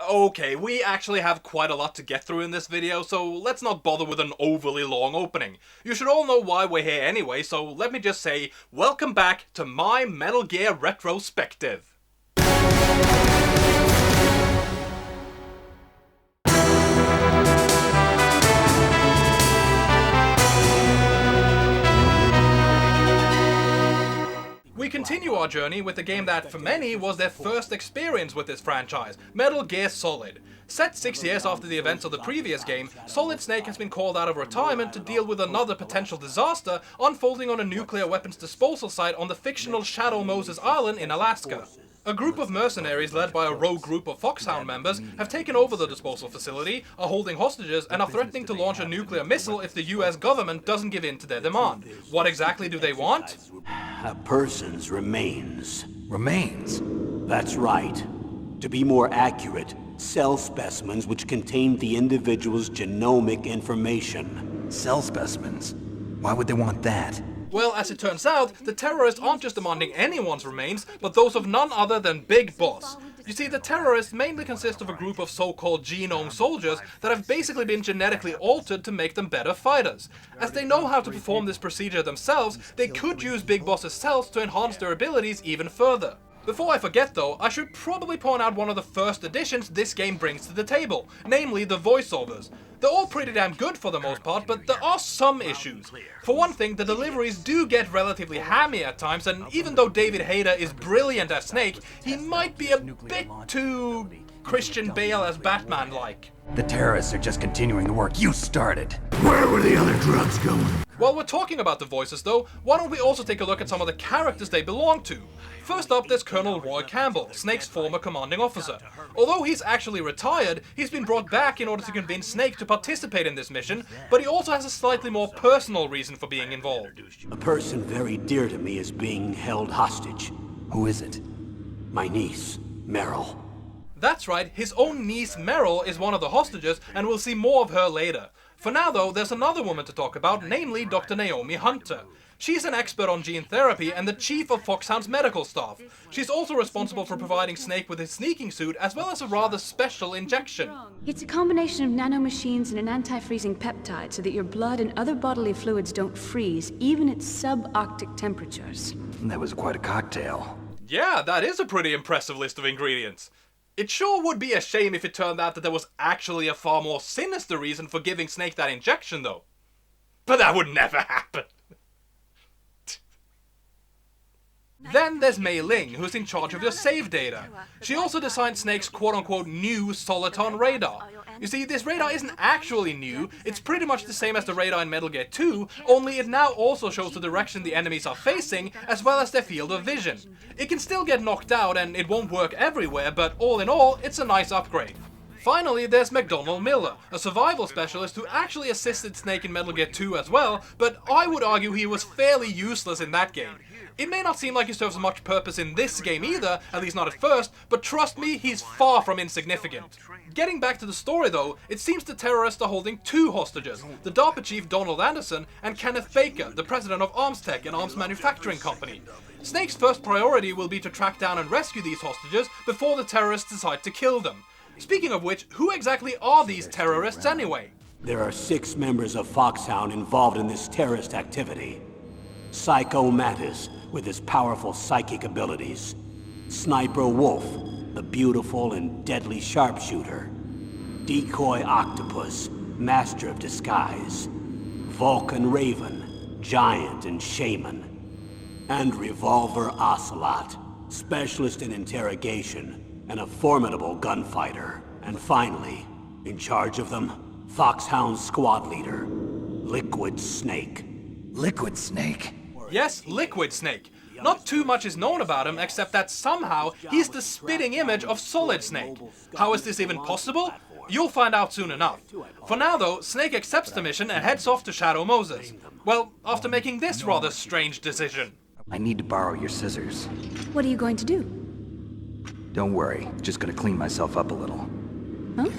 Okay, we actually have quite a lot to get through in this video, so let's not bother with an overly long opening. You should all know why we're here anyway, so let me just say, welcome back to my Metal Gear Retrospective. We continue our journey with the game that, for many, was their first experience with this franchise, Metal Gear Solid. Set 6 years after the events of the previous game, Solid Snake has been called out of retirement to deal with another potential disaster unfolding on a nuclear weapons disposal site on the fictional Shadow Moses Island in Alaska. A group of mercenaries led by a rogue group of Foxhound members have taken over the disposal facility, are holding hostages, and are threatening to launch a nuclear missile if the US government doesn't give in to their demand. What exactly do they want? A person's remains. Remains? That's right. To be more accurate, cell specimens which contain the individual's genomic information. Cell specimens? Why would they want that? Well, as it turns out, the terrorists aren't just demanding anyone's remains, but those of none other than Big Boss. You see, the terrorists mainly consist of a group of so-called genome soldiers that have basically been genetically altered to make them better fighters. As they know how to perform this procedure themselves, they could use Big Boss's cells to enhance their abilities even further. Before I forget though, I should probably point out one of the first additions this game brings to the table, namely the voiceovers. They're all pretty damn good for the most part, but there are some issues. For one thing, the deliveries do get relatively hammy at times, and even though David Hayter is brilliant as Snake, he might be a bit too Christian Bale as Batman-like. The terrorists are just continuing the work you started. Where were the other drugs going? While we're talking about the voices though, why don't we also take a look at some of the characters they belong to? First up, there's Colonel Roy Campbell, Snake's former commanding officer. Although he's actually retired, he's been brought back in order to convince Snake to participate in this mission, but he also has a slightly more personal reason for being involved. A person very dear to me is being held hostage. Who is it? My niece, Meryl. That's right, his own niece Meryl is one of the hostages, and we'll see more of her later. For now though, there's another woman to talk about, namely Dr. Naomi Hunter. She's an expert on gene therapy and the chief of Foxhound's medical staff. She's also responsible for providing Snake with his sneaking suit as well as a rather special injection. It's a combination of nanomachines and an anti-freezing peptide so that your blood and other bodily fluids don't freeze, even at subarctic temperatures. That was quite a cocktail. Yeah, that is a pretty impressive list of ingredients. It sure would be a shame if it turned out that there was actually a far more sinister reason for giving Snake that injection though. But that would never happen. Then there's Mei Ling, who's in charge of your save data. She also designed Snake's quote-unquote new Soliton radar. You see, this radar isn't actually new, it's pretty much the same as the radar in Metal Gear 2, only it now also shows the direction the enemies are facing, as well as their field of vision. It can still get knocked out and it won't work everywhere, but all in all, it's a nice upgrade. Finally, there's McDonald Miller, a survival specialist who actually assisted Snake in Metal Gear 2 as well, but I would argue he was fairly useless in that game. It may not seem like he serves much purpose in this game either, at least not at first, but trust me, he's far from insignificant. Getting back to the story though, it seems the terrorists are holding two hostages, the DARPA chief Donald Anderson and Kenneth Baker, the president of ArmsTech, an arms manufacturing company. Snake's first priority will be to track down and rescue these hostages before the terrorists decide to kill them. Speaking of which, who exactly are these terrorists anyway? There are 6 members of Foxhound involved in this terrorist activity. Psycho Mattis, with his powerful psychic abilities. Sniper Wolf, the beautiful and deadly sharpshooter. Decoy Octopus, master of disguise. Vulcan Raven, giant and shaman. And Revolver Ocelot, specialist in interrogation and a formidable gunfighter. And finally, in charge of them, Foxhound squad leader, Liquid Snake. Liquid Snake? Yes, Liquid Snake. Not too much is known about him except that somehow he's the spitting image of Solid Snake. How is this even possible? You'll find out soon enough. For now though, Snake accepts the mission and heads off to Shadow Moses. Well, after making this rather strange decision. I need to borrow your scissors. What are you going to do? Don't worry, just gonna clean myself up a little. Huh?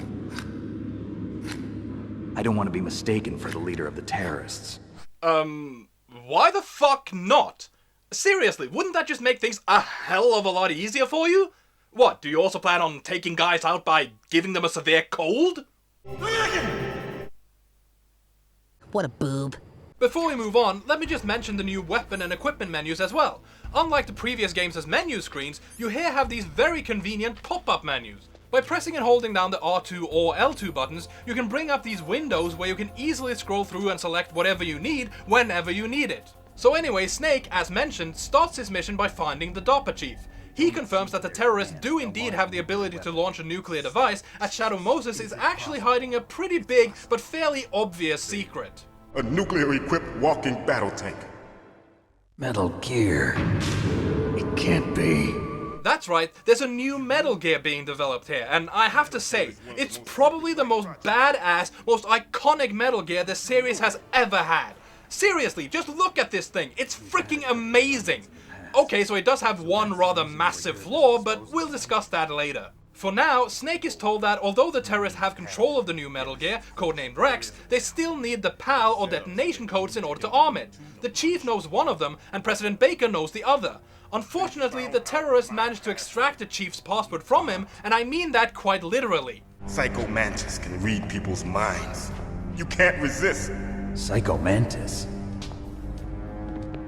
I don't want to be mistaken for the leader of the terrorists. Why the fuck not? Seriously, wouldn't that just make things a hell of a lot easier for you? What, do you also plan on taking guys out by giving them a severe cold? What a boob. Before we move on, let me just mention the new weapon and equipment menus as well. Unlike the previous games' menu screens, you here have these very convenient pop-up menus. By pressing and holding down the R2 or L2 buttons, you can bring up these windows where you can easily scroll through and select whatever you need, whenever you need it. So anyway, Snake, as mentioned, starts his mission by finding the DARPA chief. He confirms that the terrorists do indeed have the ability to launch a nuclear device, as Shadow Moses is actually hiding a pretty big but fairly obvious secret. A nuclear-equipped walking battle tank. Metal Gear. It can't be. That's right, there's a new Metal Gear being developed here, and I have to say, it's probably the most badass, most iconic Metal Gear this series has ever had. Seriously, just look at this thing, it's freaking amazing. Okay, so it does have one rather massive flaw, but we'll discuss that later. For now, Snake is told that although the terrorists have control of the new Metal Gear, codenamed Rex, they still need the PAL or detonation codes in order to arm it. The Chief knows one of them, and President Baker knows the other. Unfortunately, the terrorists managed to extract the Chief's password from him, and I mean that quite literally. Psycho Mantis can read people's minds. You can't resist. Psycho Mantis.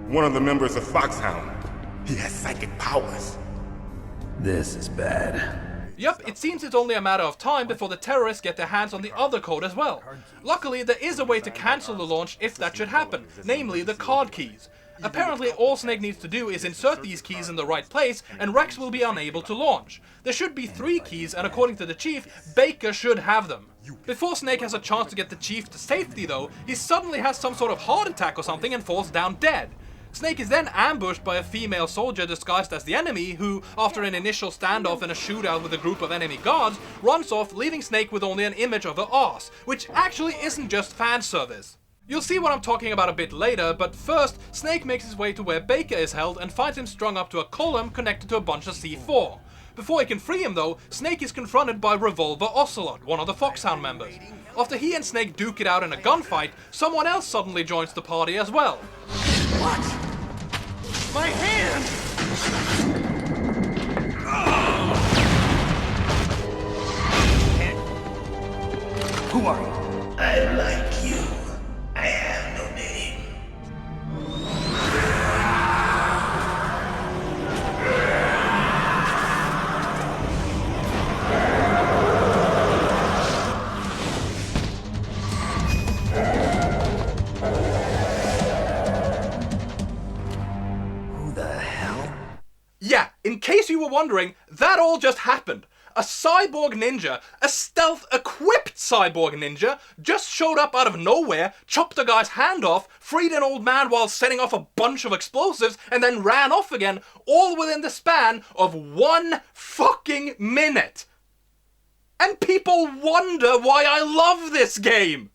One of the members of Foxhound. He has psychic powers. This is bad. Yup, it seems it's only a matter of time before the terrorists get their hands on the other code as well. Luckily, there is a way to cancel the launch if that should happen, namely the card keys. Apparently, all Snake needs to do is insert these keys in the right place, and Rex will be unable to launch. There should be 3 keys, and according to the Chief, Baker should have them. Before Snake has a chance to get the Chief to safety though, he suddenly has some sort of heart attack or something and falls down dead. Snake is then ambushed by a female soldier disguised as the enemy who, after an initial standoff and a shootout with a group of enemy guards, runs off leaving Snake with only an image of her arse, which actually isn't just fan service. You'll see what I'm talking about a bit later, but first, Snake makes his way to where Baker is held and finds him strung up to a column connected to a bunch of C4. Before he can free him though, Snake is confronted by Revolver Ocelot, one of the Foxhound members. After he and Snake duke it out in a gunfight, someone else suddenly joins the party as well. What? My hand! Who are you? I like you. I have no name. Who the hell? Yeah, in case you were wondering, that all just happened. A cyborg ninja, a stealth-equipped cyborg ninja, just showed up out of nowhere, chopped a guy's hand off, freed an old man while setting off a bunch of explosives, and then ran off again, all within the span of 1 fucking minute. And people wonder why I love this game!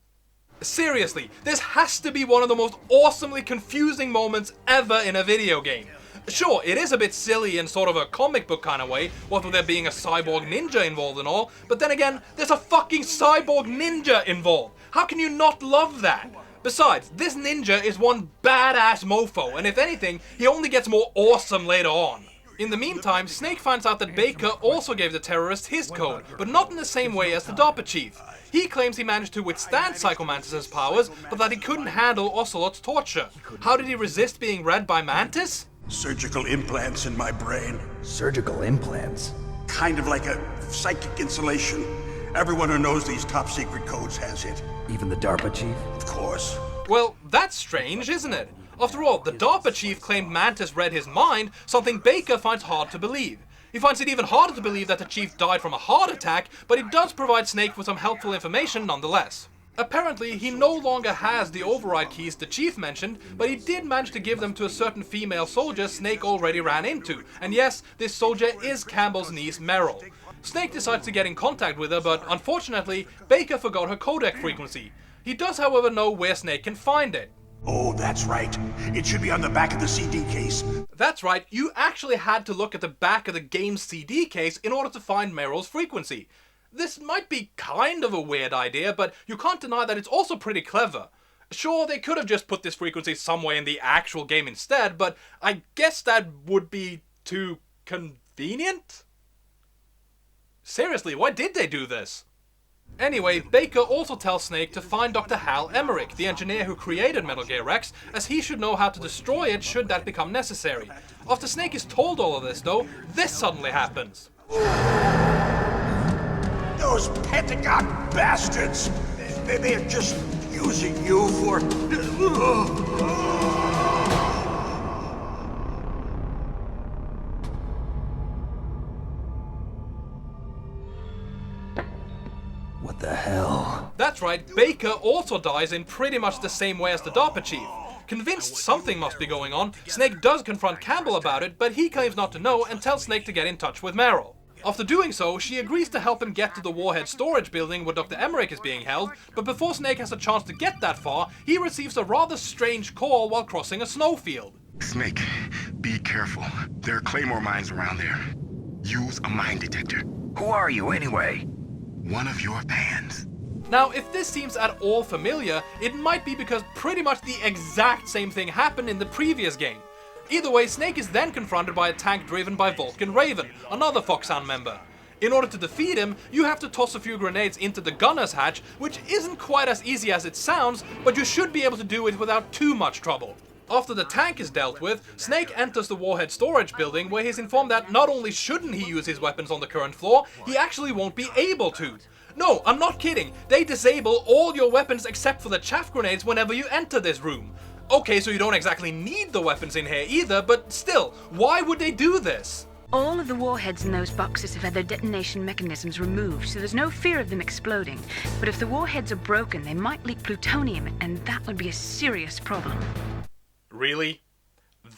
Seriously, this has to be one of the most awesomely confusing moments ever in a video game. Sure, it is a bit silly in sort of a comic book kind of way, what with there being a cyborg ninja involved and all, but then again, there's a fucking cyborg ninja involved. How can you not love that? Besides, this ninja is one badass mofo, and if anything, he only gets more awesome later on. In the meantime, Snake finds out that Baker also gave the terrorist his code, but not in the same way as the DARPA chief. He claims he managed to withstand Psycho Mantis' powers, but that he couldn't handle Ocelot's torture. How did he resist being read by Mantis? Surgical implants in my brain. Surgical implants? Kind of like a psychic insulation. Everyone who knows these top secret codes has it. Even the DARPA chief? Of course. Well, that's strange, isn't it? After all, the DARPA chief claimed Mantis read his mind, something Baker finds hard to believe. He finds it even harder to believe that the chief died from a heart attack, but he does provide Snake with some helpful information nonetheless. Apparently, he no longer has the override keys the chief mentioned, but he did manage to give them to a certain female soldier Snake already ran into. And yes, this soldier is Campbell's niece Meryl. Snake decides to get in contact with her, but unfortunately, Baker forgot her codec frequency. He does, however, know where Snake can find it. Oh, that's right. It should be on the back of the CD case. That's right, you actually had to look at the back of the game's CD case in order to find Meryl's frequency. This might be kind of a weird idea, but you can't deny that it's also pretty clever. Sure, they could have just put this frequency somewhere in the actual game instead, but I guess that would be too convenient? Seriously, why did they do this? Anyway, Baker also tells Snake to find Dr. Hal Emerich, the engineer who created Metal Gear Rex, as he should know how to destroy it should that become necessary. After Snake is told all of this though, this suddenly happens. Those Pentagon bastards! They're just using you for... What the hell? That's right, Baker also dies in pretty much the same way as the DARPA chief. Convinced something must be going on, Snake does confront Campbell about it, but he claims not to know and tells Snake to get in touch with Meryl. After doing so, she agrees to help him get to the Warhead storage building where Dr. Emerich is being held, but before Snake has a chance to get that far, he receives a rather strange call while crossing a snowfield. Snake, be careful. There are Claymore mines around there. Use a mine detector. Who are you anyway? One of your fans. Now, if this seems at all familiar, it might be because pretty much the exact same thing happened in the previous game. Either way, Snake is then confronted by a tank driven by Vulcan Raven, another Foxhound member. In order to defeat him, you have to toss a few grenades into the gunner's hatch, which isn't quite as easy as it sounds, but you should be able to do it without too much trouble. After the tank is dealt with, Snake enters the Warhead storage building where he's informed that not only shouldn't he use his weapons on the current floor, he actually won't be able to. No, I'm not kidding. They disable all your weapons except for the chaff grenades whenever you enter this room. Okay, so you don't exactly need the weapons in here either, but still, why would they do this? All of the warheads in those boxes have had their detonation mechanisms removed, so there's no fear of them exploding. But if the warheads are broken, they might leak plutonium, and that would be a serious problem. Really?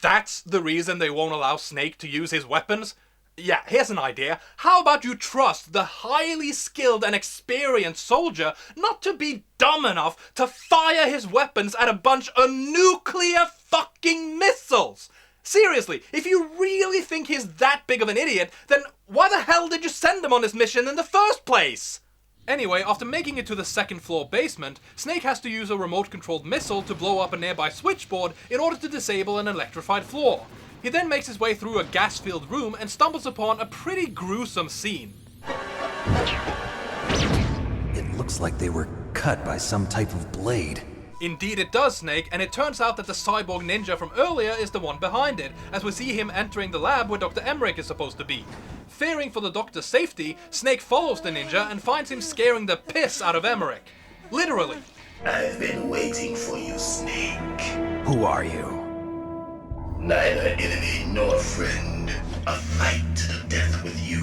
That's the reason they won't allow Snake to use his weapons? Yeah, here's an idea. How about you trust the highly skilled and experienced soldier not to be dumb enough to fire his weapons at a bunch of nuclear fucking missiles? Seriously, if you really think he's that big of an idiot, then why the hell did you send him on this mission in the first place? Anyway, after making it to the second floor basement, Snake has to use a remote-controlled missile to blow up a nearby switchboard in order to disable an electrified floor. He then makes his way through a gas-filled room and stumbles upon a pretty gruesome scene. It looks like they were cut by some type of blade. Indeed it does, Snake, and it turns out that the cyborg ninja from earlier is the one behind it, as we see him entering the lab where Dr. Emerich is supposed to be. Fearing for the doctor's safety, Snake follows the ninja and finds him scaring the piss out of Emerich. Literally. I've been waiting for you, Snake. Who are you? Neither enemy nor friend. A fight to the death with you.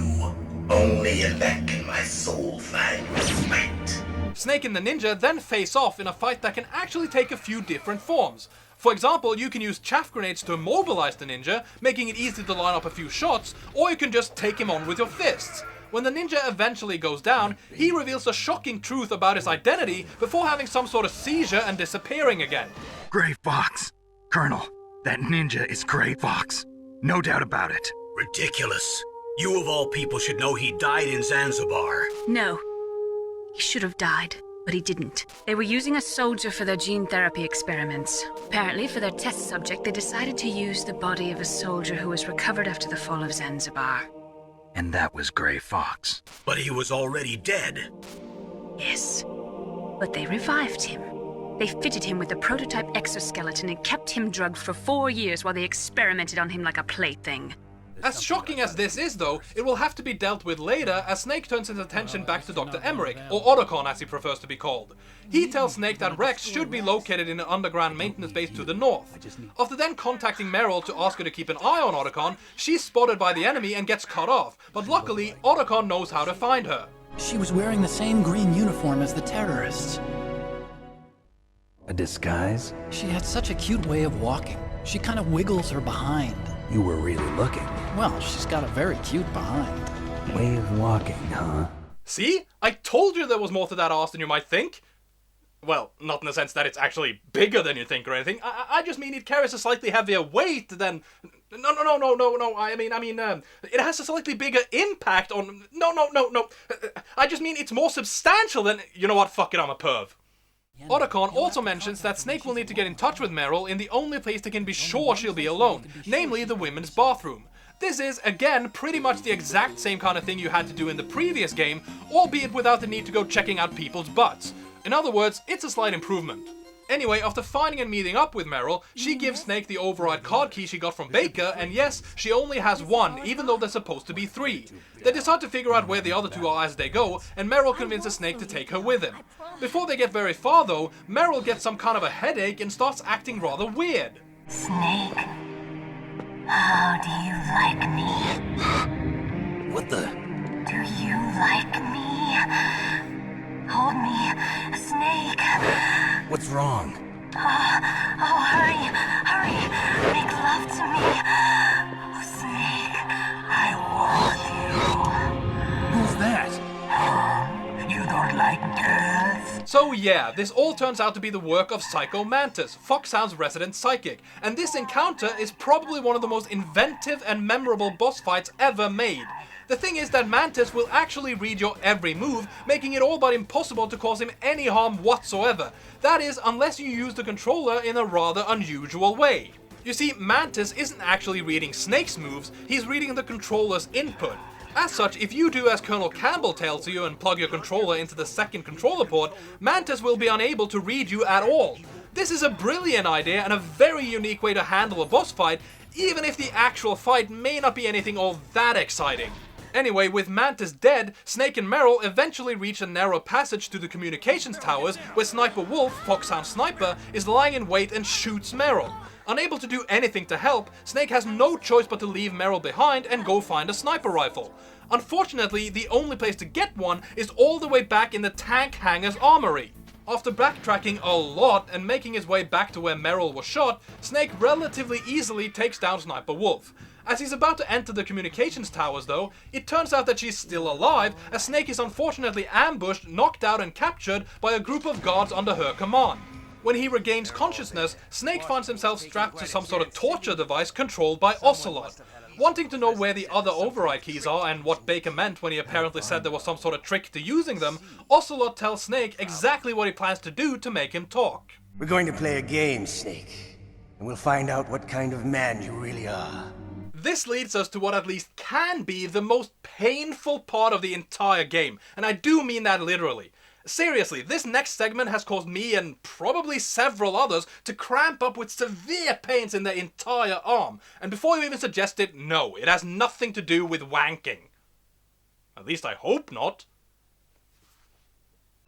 Only in that can my soul find respite. Snake and the ninja then face off in a fight that can actually take a few different forms. For example, you can use chaff grenades to immobilize the ninja, making it easy to line up a few shots, or you can just take him on with your fists. When the ninja eventually goes down, he reveals a shocking truth about his identity before having some sort of seizure and disappearing again. Gray Fox. Colonel, that ninja is Gray Fox. No doubt about it. Ridiculous. You of all people should know he died in Zanzibar. No. He should have died, but he didn't. They were using a soldier for their gene therapy experiments. Apparently, for their test subject, they decided to use the body of a soldier who was recovered after the fall of Zanzibar. And that was Gray Fox. But he was already dead. Yes, but they revived him. They fitted him with a prototype exoskeleton and kept him drugged for 4 years while they experimented on him like a plaything. As shocking as this is though, it will have to be dealt with later as Snake turns his attention back to Dr. Emerich, or Otacon as he prefers to be called. He tells Snake that Rex should be located in an underground maintenance base to the north. After then contacting Meryl to ask her to keep an eye on Otacon, she's spotted by the enemy and gets cut off, but luckily Otacon knows how to find her. She was wearing the same green uniform as the terrorists. A disguise? She had such a cute way of walking. She kind of wiggles her behind. You were really looking. Well, she's got a very cute behind. Way of walking, huh? See? I told you there was more to that ass than you might think. Well, not in the sense that it's actually bigger than you think or anything. I just mean it carries a slightly heavier weight than... No. I mean, it has a slightly bigger impact on... No. I just mean it's more substantial than... You know what? Fuck it, I'm a perv. Otacon also mentions that Snake will need to get in touch with Meryl in the only place they can be sure she'll be alone, namely the women's bathroom. This is, again, pretty much the exact same kind of thing you had to do in the previous game, albeit without the need to go checking out people's butts. In other words, it's a slight improvement. Anyway, after finding and meeting up with Meryl, she gives Snake the override card key she got from Baker, and yes, she only has one, even though there's supposed to be three. They decide to figure out where the other two are as they go, and Meryl convinces Snake to take her with him. Before they get very far though, Meryl gets some kind of a headache and starts acting rather weird. Snake, how do you like me? What the? Do you like me? Hold me, Snake. What's wrong? Oh, hurry, make love to me. Oh, Snake, I want you. Who's that? Oh, you don't like girls? So yeah, this all turns out to be the work of Psycho Mantis, Foxhound's resident psychic, and this encounter is probably one of the most inventive and memorable boss fights ever made. The thing is that Mantis will actually read your every move, making it all but impossible to cause him any harm whatsoever. That is, unless you use the controller in a rather unusual way. You see, Mantis isn't actually reading Snake's moves, he's reading the controller's input. As such, if you do as Colonel Campbell tells you and plug your controller into the second controller port, Mantis will be unable to read you at all. This is a brilliant idea and a very unique way to handle a boss fight, even if the actual fight may not be anything all that exciting. Anyway, with Mantis dead, Snake and Meryl eventually reach a narrow passage to the communications towers where Sniper Wolf, Foxhound Sniper, is lying in wait and shoots Meryl. Unable to do anything to help, Snake has no choice but to leave Meryl behind and go find a sniper rifle. Unfortunately, the only place to get one is all the way back in the tank hangar's armory. After backtracking a lot and making his way back to where Meryl was shot, Snake relatively easily takes down Sniper Wolf. As he's about to enter the communications towers though, it turns out that she's still alive, as Snake is unfortunately ambushed, knocked out and captured by a group of guards under her command. When he regains consciousness, Snake finds himself strapped to some sort of torture device controlled by Ocelot. Wanting to know where the other override keys are and what Baker meant when he apparently said there was some sort of trick to using them, Ocelot tells Snake exactly what he plans to do to make him talk. We're going to play a game, Snake, and we'll find out what kind of man you really are. This leads us to what at least can be the most painful part of the entire game, and I do mean that literally. Seriously, this next segment has caused me and probably several others to cramp up with severe pains in their entire arm, and before you even suggest it, no, it has nothing to do with wanking. At least I hope not.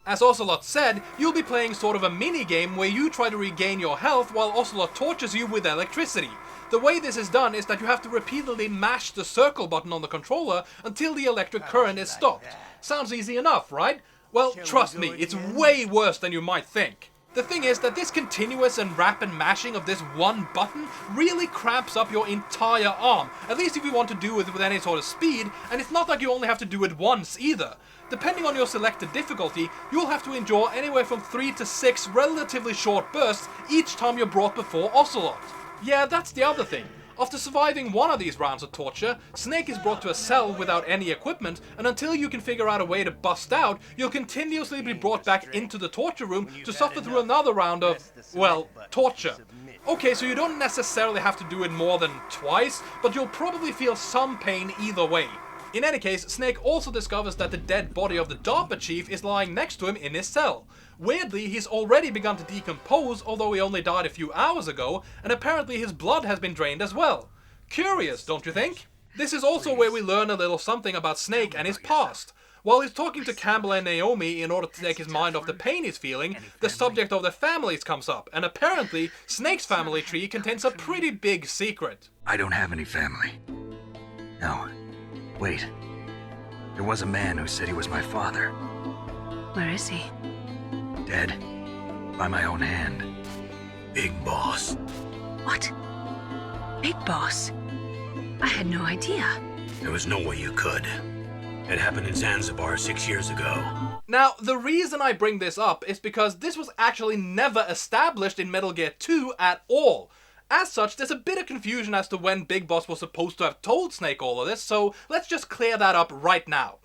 As Ocelot said, you'll be playing sort of a mini-game where you try to regain your health while Ocelot tortures you with electricity. The way this is done is that you have to repeatedly mash the circle button on the controller until the electric current is stopped. Sounds easy enough, right? Well, trust me, it's way worse than you might think. The thing is that this continuous and rapid mashing of this one button really cramps up your entire arm, at least if you want to do it with any sort of speed, and it's not like you only have to do it once either. Depending on your selected difficulty, you'll have to endure anywhere from 3 to 6 relatively short bursts each time you're brought before Ocelot. Yeah, that's the other thing. After surviving one of these rounds of torture, Snake is brought to a cell without any equipment, and until you can figure out a way to bust out, you'll continuously be brought back into the torture room to suffer through another round of, well, torture. Okay, so you don't necessarily have to do it more than twice, but you'll probably feel some pain either way. In any case, Snake also discovers that the dead body of the DARPA chief is lying next to him in his cell. Weirdly, he's already begun to decompose, although he only died a few hours ago, and apparently his blood has been drained as well. Curious, don't you think? This is also where we learn a little something about Snake and his past. While he's talking to Campbell and Naomi in order to take his mind off the pain he's feeling, the subject of their families comes up, and apparently, Snake's family tree contains a pretty big secret. I don't have any family. No. Wait. There was a man who said he was my father. Where is he? Dead. By my own hand. Big Boss. What? Big Boss? I had no idea. There was no way you could. It happened in Zanzibar 6 years ago. Now, the reason I bring this up is because this was actually never established in Metal Gear 2 at all. As such, there's a bit of confusion as to when Big Boss was supposed to have told Snake all of this, so let's just clear that up right now.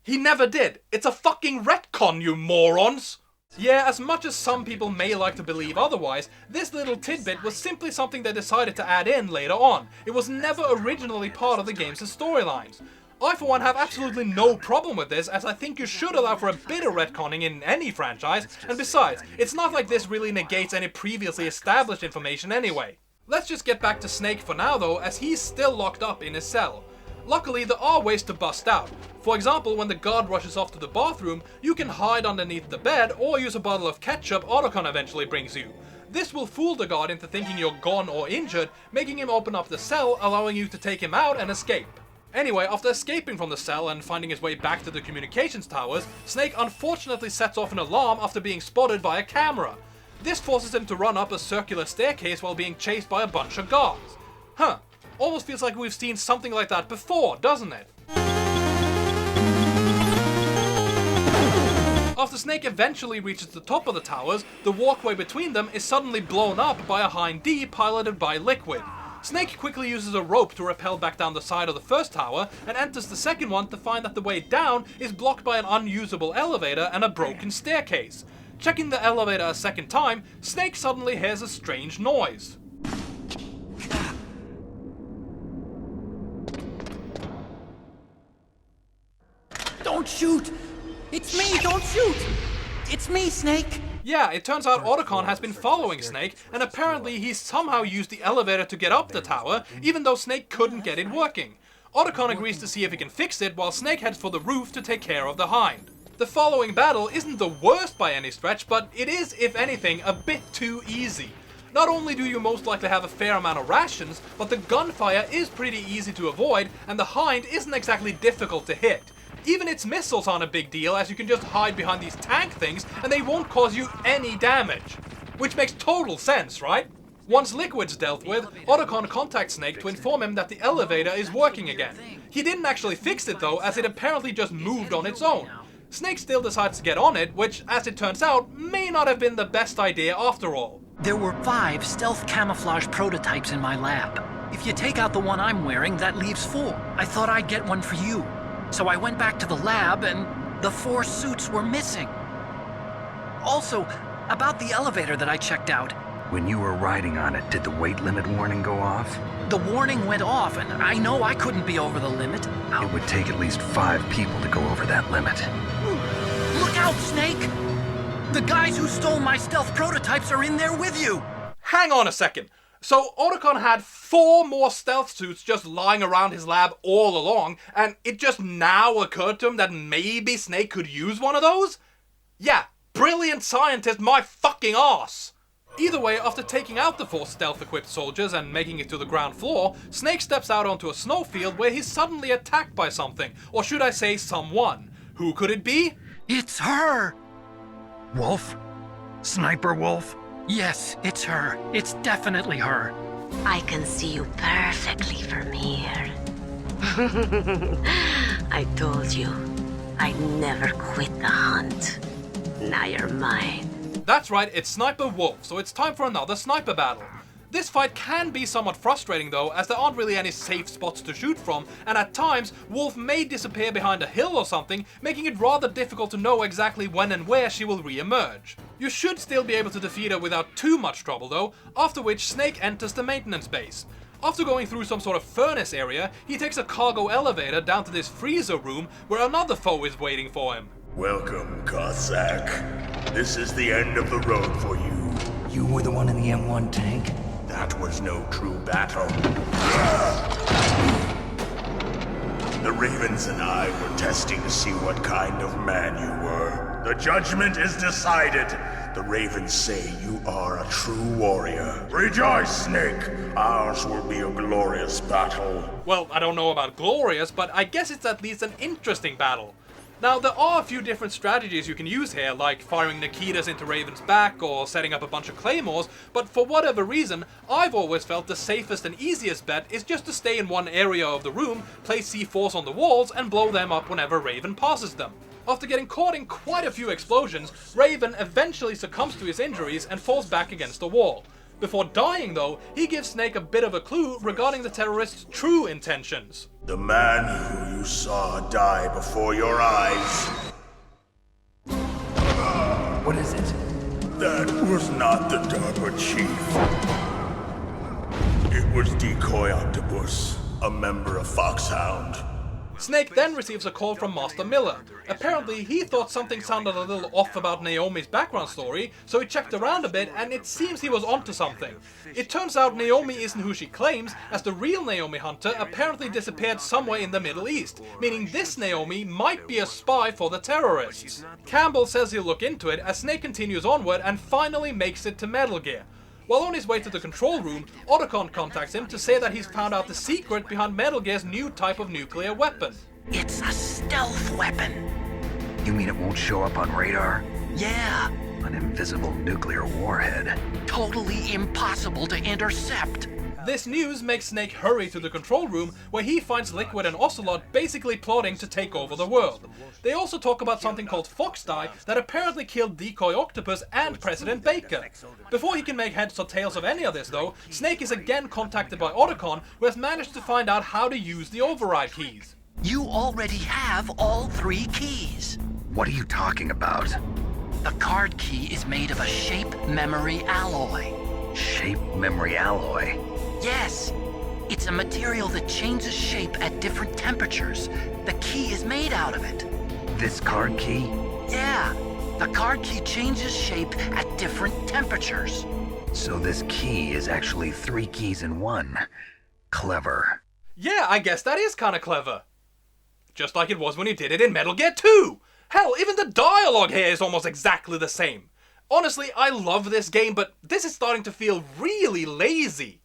He never did. It's a fucking retcon, you morons! Yeah, as much as some people may like to believe otherwise, this little tidbit was simply something they decided to add in later on. It was never originally part of the game's storylines. I for one have absolutely no problem with this, as I think you should allow for a bit of retconning in any franchise, and besides, it's not like this really negates any previously established information anyway. Let's just get back to Snake for now though, as he's still locked up in his cell. Luckily, there are ways to bust out. For example, when the guard rushes off to the bathroom, you can hide underneath the bed or use a bottle of ketchup Otacon eventually brings you. This will fool the guard into thinking you're gone or injured, making him open up the cell, allowing you to take him out and escape. Anyway, after escaping from the cell and finding his way back to the communications towers, Snake unfortunately sets off an alarm after being spotted by a camera. This forces him to run up a circular staircase while being chased by a bunch of guards. Huh. Almost feels like we've seen something like that before, doesn't it? After Snake eventually reaches the top of the towers, the walkway between them is suddenly blown up by a Hind D piloted by Liquid. Snake quickly uses a rope to rappel back down the side of the first tower and enters the second one to find that the way down is blocked by an unusable elevator and a broken staircase. Checking the elevator a second time, Snake suddenly hears a strange noise. Don't shoot! It's me, don't shoot! It's me, Snake! Yeah, it turns out Otacon has been following Snake, and apparently he's somehow used the elevator to get up the tower, even though Snake couldn't get it working. Otacon agrees to see if he can fix it, while Snake heads for the roof to take care of the Hind. The following battle isn't the worst by any stretch, but it is, if anything, a bit too easy. Not only do you most likely have a fair amount of rations, but the gunfire is pretty easy to avoid, and the Hind isn't exactly difficult to hit. Even its missiles aren't a big deal, as you can just hide behind these tank things and they won't cause you any damage. Which makes total sense, right? Once Liquid's dealt with, Otacon contacts Snake to inform him that the elevator is working again. He didn't actually fix it though, as it apparently just moved on its own. Snake still decides to get on it, which, as it turns out, may not have been the best idea after all. There were 5 stealth camouflage prototypes in my lab. If you take out the one I'm wearing, that leaves 4. I thought I'd get one for you. So I went back to the lab and the 4 suits were missing. Also, about the elevator that I checked out. When you were riding on it, did the weight limit warning go off? The warning went off, and I know I couldn't be over the limit. It would take at least 5 people to go over that limit. Look out, Snake! The guys who stole my stealth prototypes are in there with you! Hang on a second. So Otacon had 4 more stealth suits just lying around his lab all along, and it just now occurred to him that maybe Snake could use one of those? Yeah, brilliant scientist, my fucking ass! Either way, after taking out the 4 stealth-equipped soldiers and making it to the ground floor, Snake steps out onto a snowfield where he's suddenly attacked by something, or should I say someone. Who could it be? It's her! Wolf? Sniper Wolf? Yes, it's her. It's definitely her. I can see you perfectly from here. I told you, I'd never quit the hunt. Now you're mine. That's right, it's Sniper Wolf, so it's time for another sniper battle. This fight can be somewhat frustrating though, as there aren't really any safe spots to shoot from, and at times, Wolf may disappear behind a hill or something, making it rather difficult to know exactly when and where she will re-emerge. You should still be able to defeat her without too much trouble though, after which Snake enters the maintenance base. After going through some sort of furnace area, he takes a cargo elevator down to this freezer room where another foe is waiting for him. Welcome, Cossack. This is the end of the road for you. You were the one in the M1 tank? That was no true battle. The Ravens and I were testing to see what kind of man you were. The judgment is decided. The Ravens say you are a true warrior. Rejoice, Snake! Ours will be a glorious battle. Well, I don't know about glorious, but I guess it's at least an interesting battle. Now, there are a few different strategies you can use here, like firing Nikitas into Raven's back or setting up a bunch of claymores, but for whatever reason, I've always felt the safest and easiest bet is just to stay in one area of the room, place C4s on the walls, and blow them up whenever Raven passes them. After getting caught in quite a few explosions, Raven eventually succumbs to his injuries and falls back against the wall. Before dying though, he gives Snake a bit of a clue regarding the terrorists' true intentions. The man who you saw die before your eyes. What is this? That was not the DARPA chief. It was Decoy Octopus, a member of Foxhound. Snake then receives a call from Master Miller. Apparently, he thought something sounded a little off about Naomi's background story, so he checked around a bit and it seems he was onto something. It turns out Naomi isn't who she claims, as the real Naomi Hunter apparently disappeared somewhere in the Middle East, meaning this Naomi might be a spy for the terrorists. Campbell says he'll look into it as Snake continues onward and finally makes it to Metal Gear. While on his way to the control room, Otacon contacts him to say that he's found out the secret behind Metal Gear's new type of nuclear weapon. It's a stealth weapon. You mean it won't show up on radar? Yeah. An invisible nuclear warhead. Totally impossible to intercept. This news makes Snake hurry to the control room, where he finds Liquid and Ocelot basically plotting to take over the world. They also talk about something called Fox Die that apparently killed Decoy Octopus and President Baker. Before he can make heads or tails of any of this though, Snake is again contacted by Otacon, who has managed to find out how to use the override keys. You already have all 3 keys. What are you talking about? The card key is made of a shape memory alloy. Shape memory alloy? Yes. It's a material that changes shape at different temperatures. The key is made out of it. This card key? Yeah. The card key changes shape at different temperatures. So this key is actually 3 keys in one. Clever. Yeah, I guess that is kinda clever. Just like it was when you did it in Metal Gear 2! Hell, even the dialogue here is almost exactly the same. Honestly, I love this game, but this is starting to feel really lazy.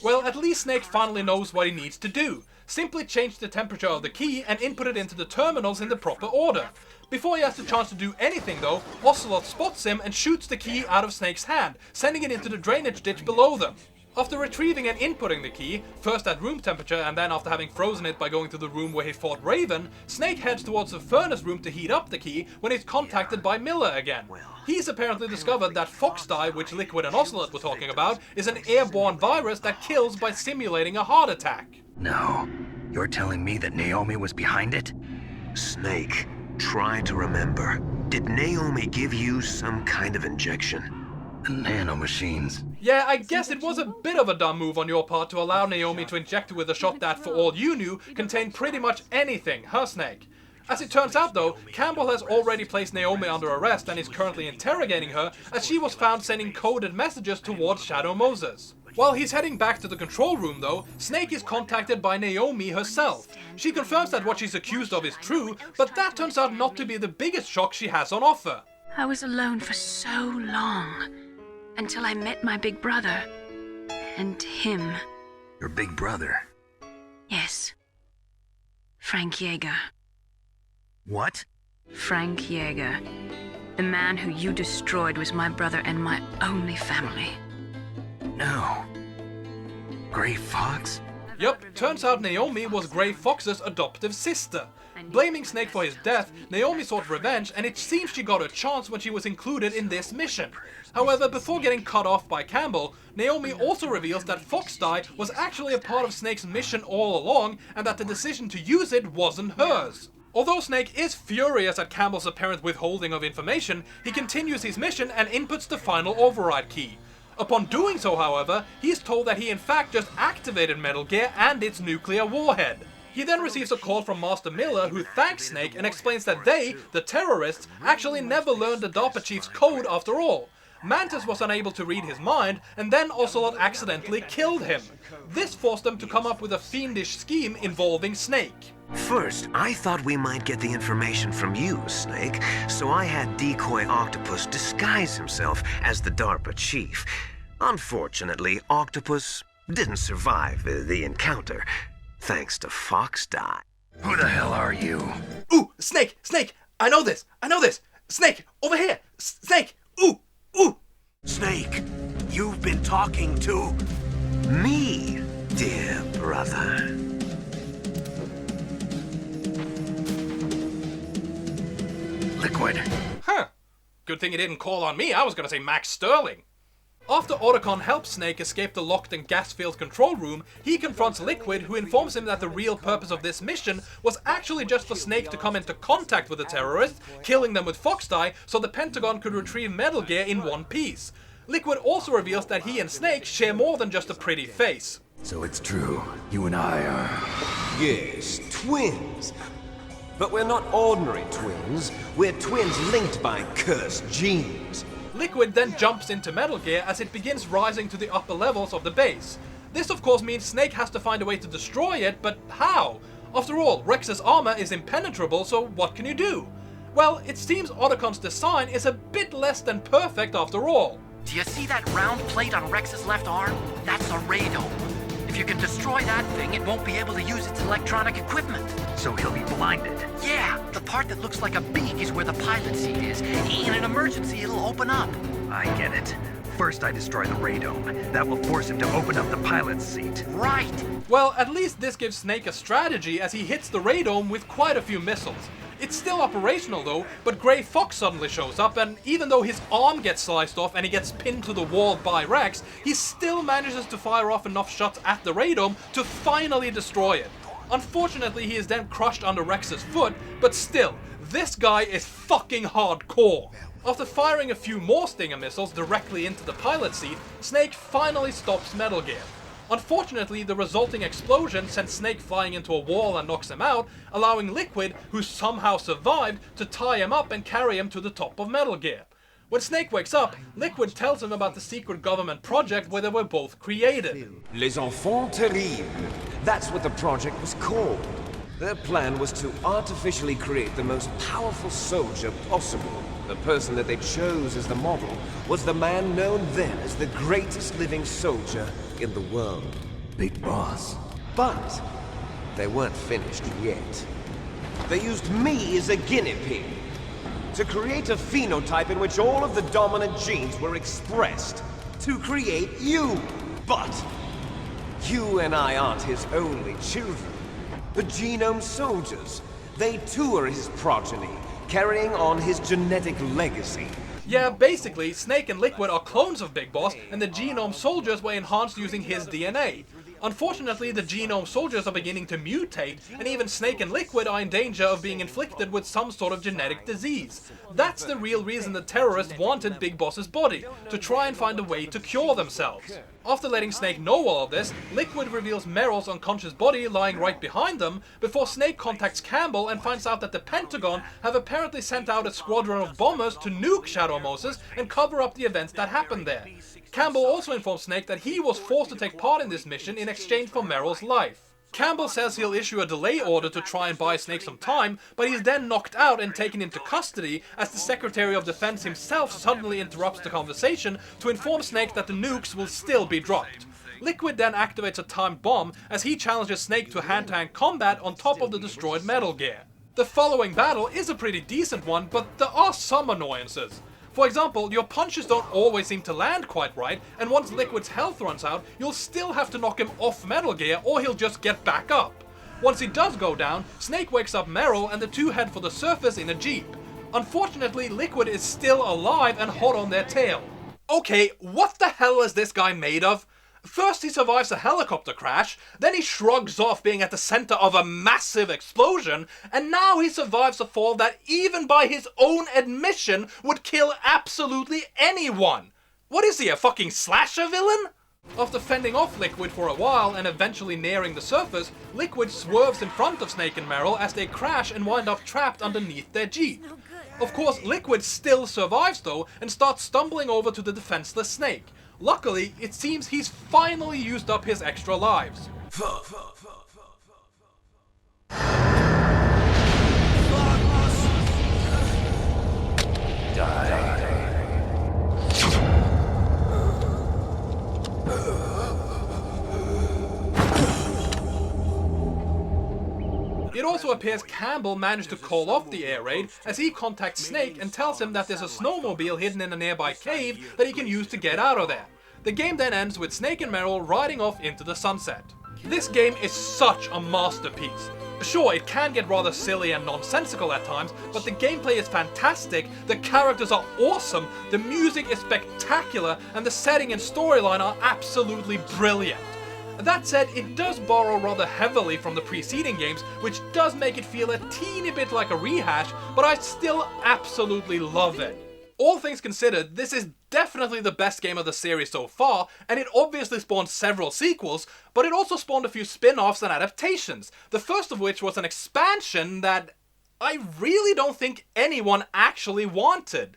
Well, at least Snake finally knows what he needs to do. Simply change the temperature of the key and input it into the terminals in the proper order. Before he has the chance to do anything though, Ocelot spots him and shoots the key out of Snake's hand, sending it into the drainage ditch below them. After retrieving and inputting the key, first at room temperature and then after having frozen it by going to the room where he fought Raven, Snake heads towards the furnace room to heat up the key when he's contacted by Miller again. He's apparently discovered that Fox Die, which Liquid and Ocelot were talking about, is an airborne virus that kills by simulating a heart attack. No. You're telling me that Naomi was behind it? Snake, try to remember. Did Naomi give you some kind of injection? The nanomachines. Yeah, I guess it was a bit of a dumb move on your part to allow Naomi to inject her with a shot that, for all you knew, contained pretty much anything, huh, Snake? As it turns out though, Campbell has already placed Naomi under arrest and is currently interrogating her, as she was found sending coded messages towards Shadow Moses. While he's heading back to the control room though, Snake is contacted by Naomi herself. She confirms that what she's accused of is true, but that turns out not to be the biggest shock she has on offer. I was alone for so long, until I met my big brother. And him. Your big brother? Yes. Frank Yeager. What? Frank Yeager. The man who you destroyed was my brother and my only family. No. Gray Fox? Yup, turns out Naomi was Gray Fox's adoptive sister. Blaming Snake for his death, Naomi sought revenge, and it seems she got a chance when she was included in this mission. However, before getting cut off by Campbell, Naomi also reveals that Fox Die was actually a part of Snake's mission all along, and that the decision to use it wasn't hers. Although Snake is furious at Campbell's apparent withholding of information, he continues his mission and inputs the final override key. Upon doing so, however, he is told that he in fact just activated Metal Gear and its nuclear warhead. He then receives a call from Master Miller, who thanks Snake and explains that they, the terrorists, actually never learned the DARPA chief's code after all. Mantis was unable to read his mind, and then Ocelot accidentally killed him. This forced them to come up with a fiendish scheme involving Snake. First, I thought we might get the information from you, Snake, so I had Decoy Octopus disguise himself as the DARPA chief. Unfortunately, Octopus didn't survive the encounter, thanks to Fox Die. Who the hell are you? Ooh, Snake! Snake! I know this! Snake! Over here! Snake! Ooh! Snake, you've been talking to... Me, dear brother. Liquid. Huh. Good thing he didn't call on me. I was gonna say Max Sterling. After Otacon helps Snake escape the locked and gas-filled control room, he confronts Liquid, who informs him that the real purpose of this mission was actually just for Snake to come into contact with the terrorists, killing them with Fox-Die, so the Pentagon could retrieve Metal Gear in one piece. Liquid also reveals that he and Snake share more than just a pretty face. So it's true, you and I are... Yes, twins. But we're not ordinary twins. We're twins linked by cursed genes. Liquid then jumps into Metal Gear as it begins rising to the upper levels of the base. This of course means Snake has to find a way to destroy it, but how? After all, Rex's armor is impenetrable, so what can you do? Well, it seems Otacon's design is a bit less than perfect after all. Do you see that round plate on Rex's left arm? That's a radome. If you can destroy that thing, it won't be able to use its electronic equipment. So he'll be blinded. Yeah, the part that looks like a beak is where the pilot seat is. In an emergency, it'll open up. I get it. First I destroy the radome. That will force him to open up the pilot's seat. Right! Well, at least this gives Snake a strategy as he hits the radome with quite a few missiles. It's still operational though, but Grey Fox suddenly shows up, and even though his arm gets sliced off and he gets pinned to the wall by Rex, he still manages to fire off enough shots at the radome to finally destroy it. Unfortunately, he is then crushed under Rex's foot, but still, this guy is fucking hardcore. After firing a few more Stinger missiles directly into the pilot seat, Snake finally stops Metal Gear. Unfortunately, the resulting explosion sends Snake flying into a wall and knocks him out, allowing Liquid, who somehow survived, to tie him up and carry him to the top of Metal Gear. When Snake wakes up, Liquid tells him about the secret government project where they were both created. Les Enfants Terribles. That's what the project was called. Their plan was to artificially create the most powerful soldier possible. The person that they chose as the model was the man known then as the greatest living soldier in the world. Big Boss. But they weren't finished yet. They used me as a guinea pig to create a phenotype in which all of the dominant genes were expressed to create you. But you and I aren't his only children. The genome soldiers, they too are his progeny, carrying on his genetic legacy. Yeah, basically, Snake and Liquid are clones of Big Boss, and the genome soldiers were enhanced using his DNA. Unfortunately, the genome soldiers are beginning to mutate, and even Snake and Liquid are in danger of being inflicted with some sort of genetic disease. That's the real reason the terrorists wanted Big Boss's body, to try and find a way to cure themselves. After letting Snake know all of this, Liquid reveals Meryl's unconscious body lying right behind them, before Snake contacts Campbell and finds out that the Pentagon have apparently sent out a squadron of bombers to nuke Shadow Moses and cover up the events that happened there. Campbell also informs Snake that he was forced to take part in this mission in exchange for Meryl's life. Campbell says he'll issue a delay order to try and buy Snake some time, but he's then knocked out and taken into custody as the Secretary of Defense himself suddenly interrupts the conversation to inform Snake that the nukes will still be dropped. Liquid then activates a timed bomb as he challenges Snake to hand-to-hand combat on top of the destroyed Metal Gear. The following battle is a pretty decent one, but there are some annoyances. For example, your punches don't always seem to land quite right, and once Liquid's health runs out, you'll still have to knock him off Metal Gear or he'll just get back up. Once he does go down, Snake wakes up Meryl and the two head for the surface in a jeep. Unfortunately, Liquid is still alive and hot on their tail. Okay, what the hell is this guy made of? First he survives a helicopter crash, then he shrugs off being at the center of a massive explosion, and now he survives a fall that even by his own admission would kill absolutely anyone. What is he, a fucking slasher villain? After fending off Liquid for a while and eventually nearing the surface, Liquid swerves in front of Snake and Meryl as they crash and wind up trapped underneath their jeep. Of course, Liquid still survives though and starts stumbling over to the defenseless Snake. Luckily, it seems he's finally used up his extra lives. It also appears Campbell managed to call off the air raid as he contacts Snake and tells him that there's a snowmobile hidden in a nearby cave that he can use to get out of there. The game then ends with Snake and Meryl riding off into the sunset. This game is such a masterpiece. Sure, it can get rather silly and nonsensical at times, but the gameplay is fantastic, the characters are awesome, the music is spectacular, and the setting and storyline are absolutely brilliant. That said, it does borrow rather heavily from the preceding games, which does make it feel a teeny bit like a rehash, but I still absolutely love it. All things considered, this is definitely the best game of the series so far, and it obviously spawned several sequels, but it also spawned a few spin-offs and adaptations, the first of which was an expansion that I really don't think anyone actually wanted.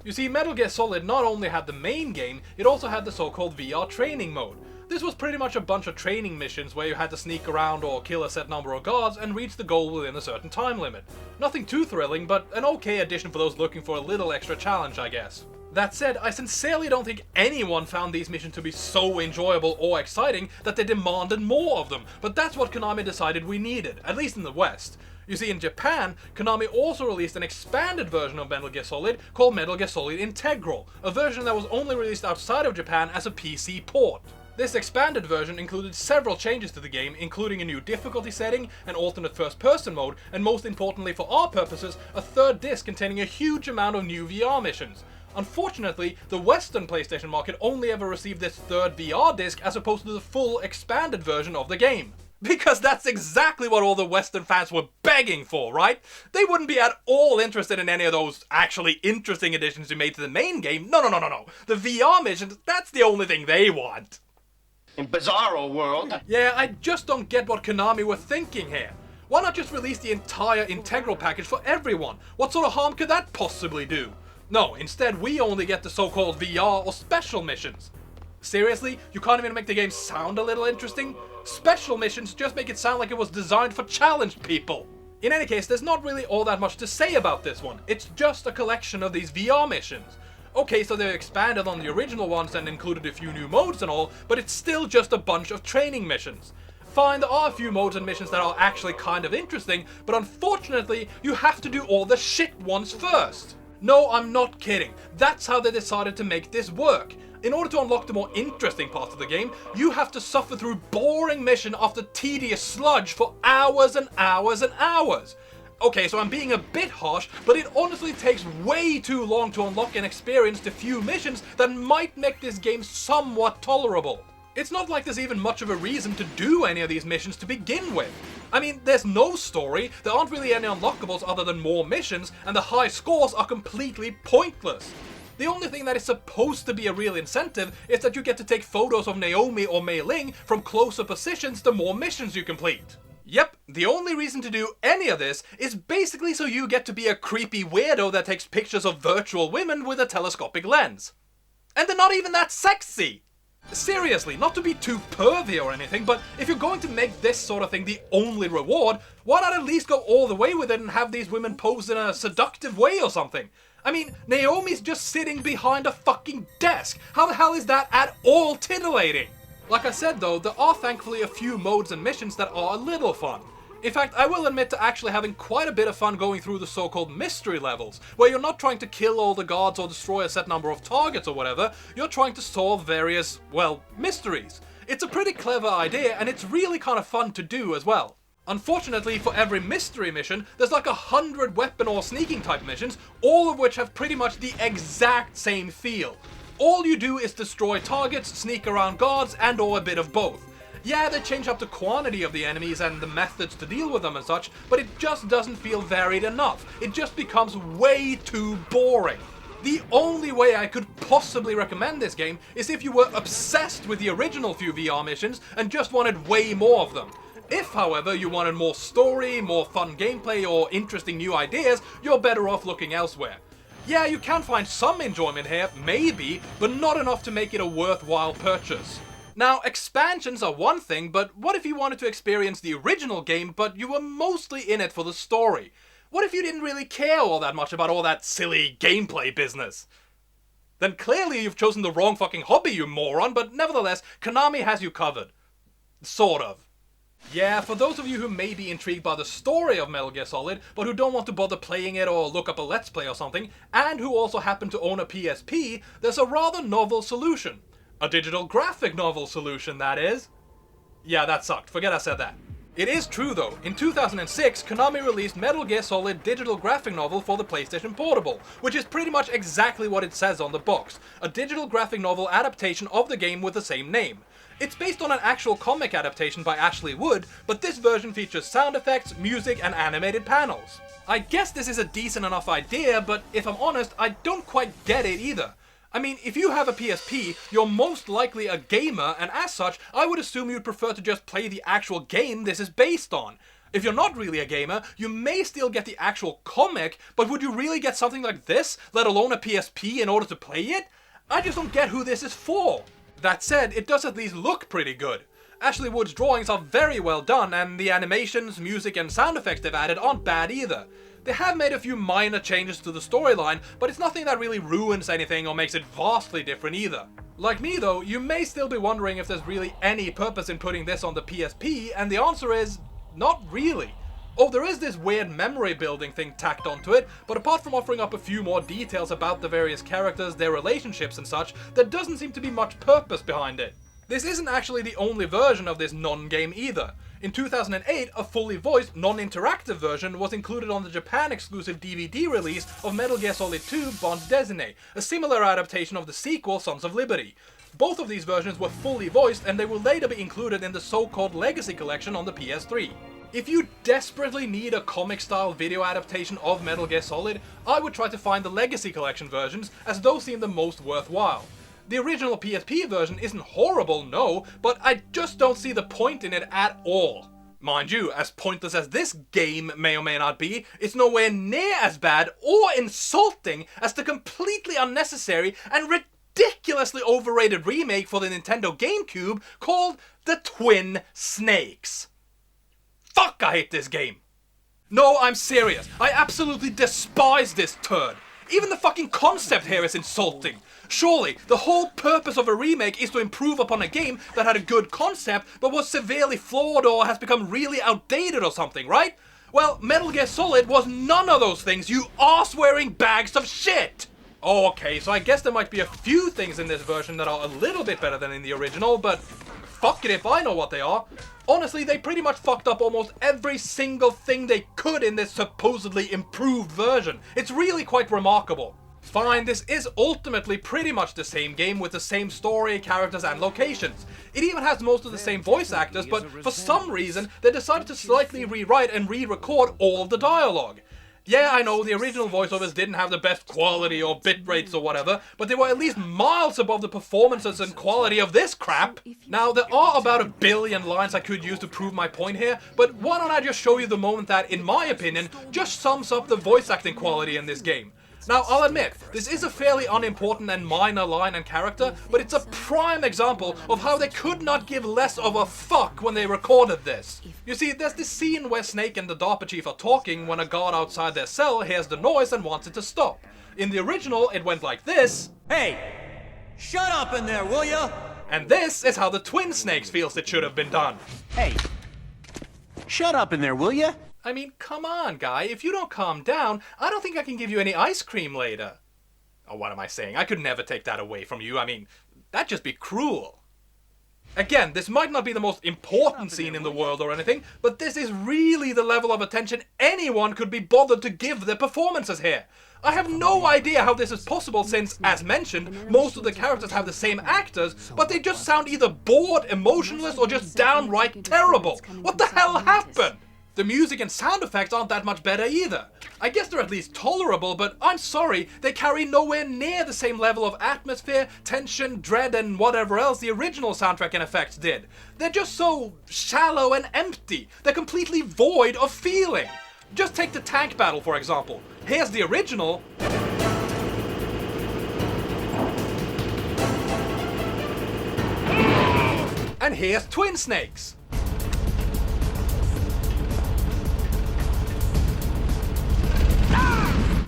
You see, Metal Gear Solid not only had the main game, it also had the so-called VR training mode. This was pretty much a bunch of training missions where you had to sneak around or kill a set number of guards and reach the goal within a certain time limit. Nothing too thrilling, but an okay addition for those looking for a little extra challenge, I guess. That said, I sincerely don't think anyone found these missions to be so enjoyable or exciting that they demanded more of them, but that's what Konami decided we needed, at least in the West. You see, in Japan, Konami also released an expanded version of Metal Gear Solid called Metal Gear Solid Integral, a version that was only released outside of Japan as a PC port. This expanded version included several changes to the game, including a new difficulty setting, an alternate first-person mode, and most importantly for our purposes, a third disc containing a huge amount of new VR missions. Unfortunately, the Western PlayStation market only ever received this third VR disc as opposed to the full expanded version of the game. Because that's exactly what all the Western fans were begging for, right? They wouldn't be at all interested in any of those actually interesting additions you made to the main game. No. The VR missions, that's the only thing they want. In Bizarro World. Yeah, I just don't get what Konami were thinking here. Why not just release the entire integral package for everyone? What sort of harm could that possibly do? No, instead we only get the so-called VR or special missions. Seriously? You can't even make the game sound a little interesting? Special missions just make it sound like it was designed for challenged people. In any case, there's not really all that much to say about this one. It's just a collection of these VR missions. Okay, so they've expanded on the original ones and included a few new modes and all, but it's still just a bunch of training missions. Fine, there are a few modes and missions that are actually kind of interesting, but unfortunately, you have to do all the shit ones first. No, I'm not kidding. That's how they decided to make this work. In order to unlock the more interesting parts of the game, you have to suffer through boring mission after tedious sludge for hours and hours and hours. Okay, so I'm being a bit harsh, but it honestly takes way too long to unlock and experience the few missions that might make this game somewhat tolerable. It's not like there's even much of a reason to do any of these missions to begin with. I mean, there's no story, there aren't really any unlockables other than more missions, and the high scores are completely pointless. The only thing that is supposed to be a real incentive is that you get to take photos of Naomi or Mei Ling from closer positions the more missions you complete. Yep, the only reason to do any of this is basically so you get to be a creepy weirdo that takes pictures of virtual women with a telescopic lens. And they're not even that sexy! Seriously, not to be too pervy or anything, but if you're going to make this sort of thing the only reward, why not at least go all the way with it and have these women pose in a seductive way or something? I mean, Naomi's just sitting behind a fucking desk. How the hell is that at all titillating? Like I said though, there are thankfully a few modes and missions that are a little fun. In fact, I will admit to actually having quite a bit of fun going through the so-called mystery levels, where you're not trying to kill all the guards or destroy a set number of targets or whatever, you're trying to solve various, well, mysteries. It's a pretty clever idea, and it's really kind of fun to do as well. Unfortunately, for every mystery mission, there's like 100 weapon or sneaking type missions, all of which have pretty much the exact same feel. All you do is destroy targets, sneak around guards, and or a bit of both. Yeah, they change up the quantity of the enemies and the methods to deal with them and such, but it just doesn't feel varied enough. It just becomes way too boring. The only way I could possibly recommend this game is if you were obsessed with the original few VR missions and just wanted way more of them. If, however, you wanted more story, more fun gameplay, or interesting new ideas, you're better off looking elsewhere. Yeah, you can find some enjoyment here, maybe, but not enough to make it a worthwhile purchase. Now, expansions are one thing, but what if you wanted to experience the original game, but you were mostly in it for the story? What if you didn't really care all that much about all that silly gameplay business? Then clearly you've chosen the wrong fucking hobby, you moron, but nevertheless, Konami has you covered. Sort of. Yeah, for those of you who may be intrigued by the story of Metal Gear Solid, but who don't want to bother playing it or look up a Let's Play or something, and who also happen to own a PSP, there's a rather novel solution. A digital graphic novel solution, that is. Yeah, that sucked. Forget I said that. It is true though, in 2006 Konami released Metal Gear Solid digital graphic novel for the PlayStation Portable, which is pretty much exactly what it says on the box, a digital graphic novel adaptation of the game with the same name. It's based on an actual comic adaptation by Ashley Wood, but this version features sound effects, music, and animated panels. I guess this is a decent enough idea, but if I'm honest, I don't quite get it either. I mean, if you have a PSP, you're most likely a gamer, and as such, I would assume you'd prefer to just play the actual game this is based on. If you're not really a gamer, you may still get the actual comic, but would you really get something like this, let alone a PSP, in order to play it? I just don't get who this is for. That said, it does at least look pretty good. Ashley Wood's drawings are very well done, and the animations, music, and sound effects they've added aren't bad either. They have made a few minor changes to the storyline, but it's nothing that really ruins anything or makes it vastly different either. Like me though, you may still be wondering if there's really any purpose in putting this on the PSP, and the answer is, not really. Oh, there is this weird memory building thing tacked onto it, but apart from offering up a few more details about the various characters, their relationships and such, there doesn't seem to be much purpose behind it. This isn't actually the only version of this non-game either. In 2008, a fully voiced, non-interactive version was included on the Japan-exclusive DVD release of Metal Gear Solid 2 Bond Desine, a similar adaptation of the sequel Sons of Liberty. Both of these versions were fully voiced, and they will later be included in the so-called Legacy Collection on the PS3. If you desperately need a comic-style video adaptation of Metal Gear Solid, I would try to find the Legacy Collection versions, as those seem the most worthwhile. The original PSP version isn't horrible, no, but I just don't see the point in it at all. Mind you, as pointless as this game may or may not be, it's nowhere near as bad or insulting as the completely unnecessary and ridiculously overrated remake for the Nintendo Gamecube called The Twin Snakes. Fuck, I hate this game. No, I'm serious. I absolutely despise this turd. Even the fucking concept here is insulting. Surely, the whole purpose of a remake is to improve upon a game that had a good concept but was severely flawed or has become really outdated or something, right? Well, Metal Gear Solid was none of those things, you arse-wearing bags of shit! Oh, okay, so I guess there might be a few things in this version that are a little bit better than in the original, but fuck it if I know what they are. Honestly, they pretty much fucked up almost every single thing they could in this supposedly improved version. It's really quite remarkable. Fine, this is ultimately pretty much the same game with the same story, characters, and locations. It even has most of the same voice actors, but for some reason, they decided to slightly rewrite and re-record all of the dialogue. Yeah, I know, the original voiceovers didn't have the best quality or bit rates or whatever, but they were at least miles above the performances and quality of this crap. Now, there are about 1 billion lines I could use to prove my point here, but why don't I just show you the moment that, in my opinion, just sums up the voice acting quality in this game. Now, I'll admit, this is a fairly unimportant and minor line and character, but it's a prime example of how they could not give less of a fuck when they recorded this. You see, there's this scene where Snake and the DARPA chief are talking when a guard outside their cell hears the noise and wants it to stop. In the original, it went like this. Hey! Shut up in there, will ya? And this is how the Twin Snakes feels it should have been done. Hey! Shut up in there, will ya? I mean, come on, guy. If you don't calm down, I don't think I can give you any ice cream later. Oh, what am I saying? I could never take that away from you. I mean, that'd just be cruel. Again, this might not be the most important scene in the world or anything, but this is really the level of attention anyone could be bothered to give their performances here. I have no idea how this is possible since, as mentioned, most of the characters have the same actors, but they just sound either bored, emotionless, or just downright terrible. What the hell happened? The music and sound effects aren't that much better either. I guess they're at least tolerable, but I'm sorry, they carry nowhere near the same level of atmosphere, tension, dread, and whatever else the original soundtrack and effects did. They're just so shallow and empty. They're completely void of feeling. Just take the tank battle, for example. Here's the original. And here's Twin Snakes.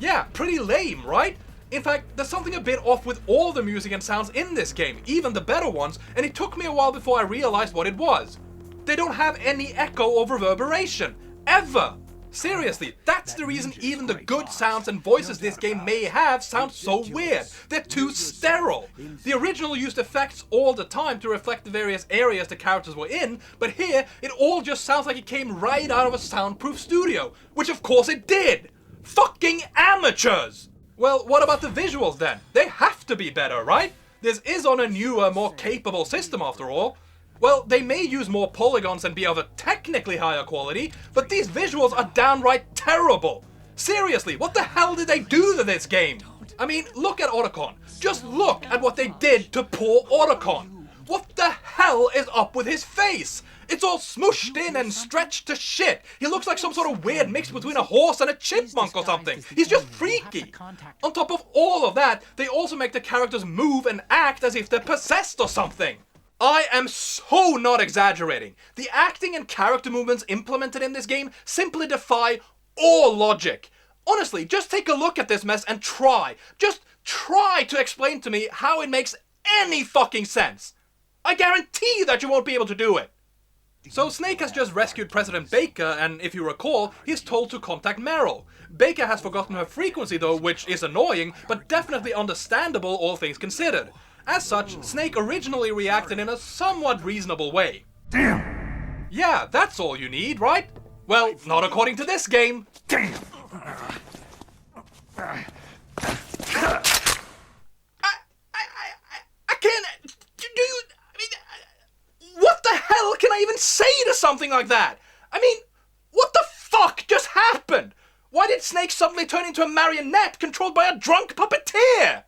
Yeah, pretty lame, right? In fact, there's something a bit off with all the music and sounds in this game, even the better ones, and it took me a while before I realized what it was. They don't have any echo or reverberation. Ever! Seriously, that's the reason even the good sounds and voices this game may have sound so weird. They're too sterile. The original used effects all the time to reflect the various areas the characters were in, but here, it all just sounds like it came right out of a soundproof studio. Which of course it did! Fucking amateurs! Well, what about the visuals then? They have to be better, right? This is on a newer, more capable system after all. Well, they may use more polygons and be of a technically higher quality, but these visuals are downright terrible. Seriously, what the hell did they do to this game? I mean, look at Otacon. Just look at what they did to poor Otacon. What the hell is up with his face? It's all smooshed in and stretched to shit. He looks like some sort of weird mix between a horse and a chipmunk or something. He's just freaky. On top of all of that, they also make the characters move and act as if they're possessed or something. I am so not exaggerating. The acting and character movements implemented in this game simply defy all logic. Honestly, just take a look at this mess and just try to explain to me how it makes any fucking sense. I guarantee that you won't be able to do it. So Snake has just rescued President Baker, and if you recall, he's told to contact Meryl. Baker has forgotten her frequency though, which is annoying, but definitely understandable all things considered. As such, Snake originally reacted in a somewhat reasonable way. Damn! Yeah, that's all you need, right? Well, not according to this game. Damn! I can't... Do you... I mean... What the hell can I even say to something like that? I mean, what the fuck just happened? Why did Snake suddenly turn into a marionette controlled by a drunk puppeteer?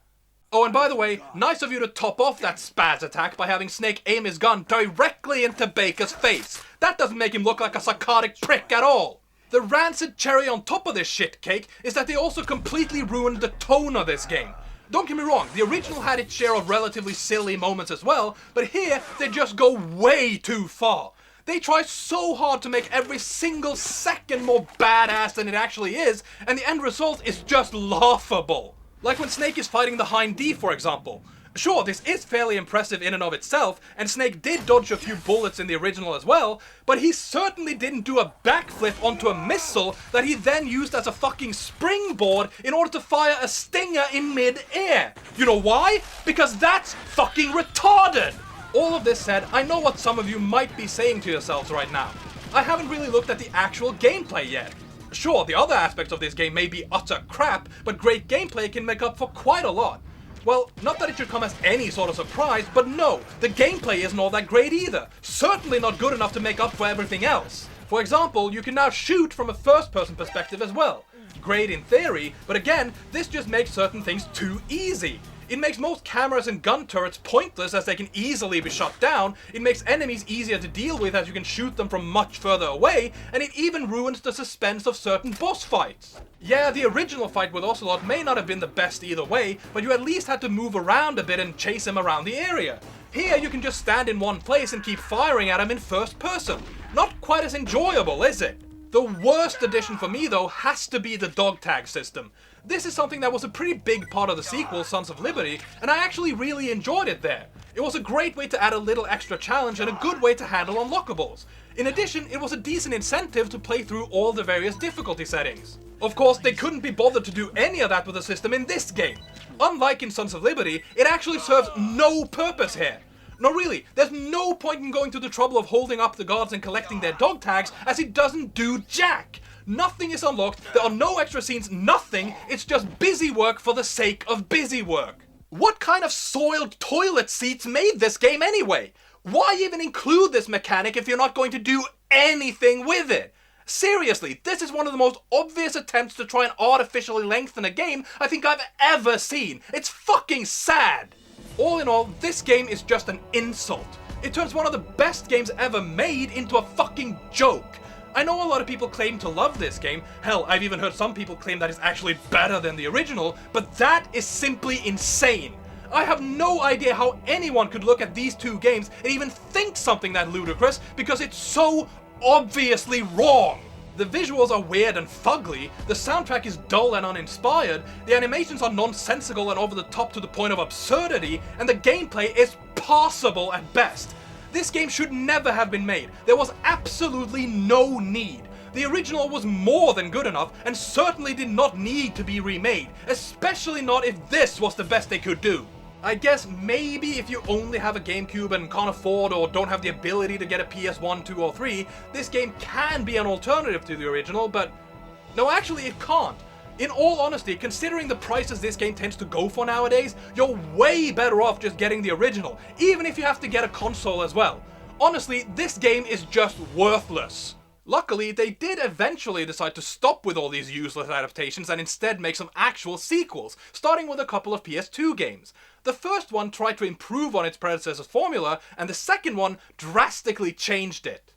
Oh, and by the way, nice of you to top off that spaz attack by having Snake aim his gun directly into Baker's face. That doesn't make him look like a psychotic prick at all. The rancid cherry on top of this shit cake is that they also completely ruined the tone of this game. Don't get me wrong, the original had its share of relatively silly moments as well, but here they just go way too far. They try so hard to make every single second more badass than it actually is, and the end result is just laughable. Like when Snake is fighting the Hind D, for example. Sure, this is fairly impressive in and of itself, and Snake did dodge a few bullets in the original as well, but he certainly didn't do a backflip onto a missile that he then used as a fucking springboard in order to fire a stinger in mid-air. You know why? Because that's fucking retarded! All of this said, I know what some of you might be saying to yourselves right now. I haven't really looked at the actual gameplay yet. Sure, the other aspects of this game may be utter crap, but great gameplay can make up for quite a lot. Well, not that it should come as any sort of surprise, but no, the gameplay isn't all that great either. Certainly not good enough to make up for everything else. For example, you can now shoot from a first-person perspective as well. Great in theory, but again, this just makes certain things too easy. It makes most cameras and gun turrets pointless as they can easily be shut down, it makes enemies easier to deal with as you can shoot them from much further away, and it even ruins the suspense of certain boss fights. Yeah, the original fight with Ocelot may not have been the best either way, but you at least had to move around a bit and chase him around the area. Here you can just stand in one place and keep firing at him in first person. Not quite as enjoyable, is it? The worst addition for me though has to be the dog tag system. This is something that was a pretty big part of the sequel, Sons of Liberty, and I actually really enjoyed it there. It was a great way to add a little extra challenge and a good way to handle unlockables. In addition, it was a decent incentive to play through all the various difficulty settings. Of course, they couldn't be bothered to do any of that with the system in this game. Unlike in Sons of Liberty, it actually serves no purpose here. No really, there's no point in going to the trouble of holding up the guards and collecting their dog tags, as it doesn't do jack. Nothing is unlocked, there are no extra scenes, nothing, it's just busy work for the sake of busy work. What kind of soiled toilet seats made this game anyway? Why even include this mechanic if you're not going to do anything with it? Seriously, this is one of the most obvious attempts to try and artificially lengthen a game I think I've ever seen. It's fucking sad. All in all, this game is just an insult. It turns one of the best games ever made into a fucking joke. I know a lot of people claim to love this game. Hell, I've even heard some people claim that it's actually better than the original, but that is simply insane. I have no idea how anyone could look at these two games and even think something that ludicrous because it's so obviously wrong. The visuals are weird and fugly, the soundtrack is dull and uninspired, the animations are nonsensical and over the top to the point of absurdity, and the gameplay is passable at best. This game should never have been made. There was absolutely no need. The original was more than good enough and certainly did not need to be remade, especially not if this was the best they could do. I guess maybe if you only have a GameCube and can't afford or don't have the ability to get a PS1, 2 or 3, this game can be an alternative to the original, but no, actually it can't. In all honesty, considering the prices this game tends to go for nowadays, you're way better off just getting the original, even if you have to get a console as well. Honestly, this game is just worthless. Luckily, they did eventually decide to stop with all these useless adaptations and instead make some actual sequels, starting with a couple of PS2 games. The first one tried to improve on its predecessor's formula, and the second one drastically changed it.